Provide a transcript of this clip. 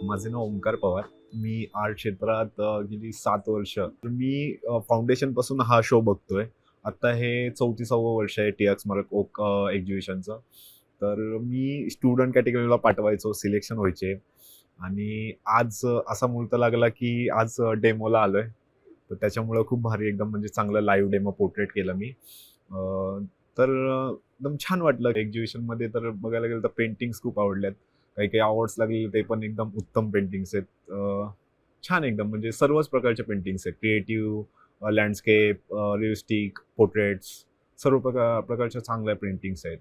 माझे नाव ओंकार पवार. मी आर्ट क्षेत्रात गेली 7 वर्ष. तर मी फाउंडेशनपासून हा शो बघतोय. आता हे 34वं वर्ष आहे टी स्मारक ओक एक्झिबिशनचं. तर मी स्टुडंट कॅटेगरीला पाठवायचो, सिलेक्शन व्हायचे आणि आज असा मुहूर्त लागला की आज डेमोला आलोय. तर त्याच्यामुळं खूप भारी एकदम म्हणजे चांगलं लाईव्ह डेमो पोर्ट्रेट केलं मी. अ, तर एकदम छान वाटलं एक्झिबिशनमध्ये. तर बघायला गेलं तर पेंटिंग्स खूप आवडल्यात. काही-काही अवॉर्ड्स लागलेले ते पण एकदम उत्तम पेंटिंग्स आहेत. छान एकदम म्हणजे सर्वच प्रकारचे पेंटिंग्स आहेत. क्रिएटिव्ह, लँडस्केप, रिअलिस्टिक, पोर्ट्रेट्स सर्व प्रकारच्या चांगल्या पेंटिंग्स आहेत.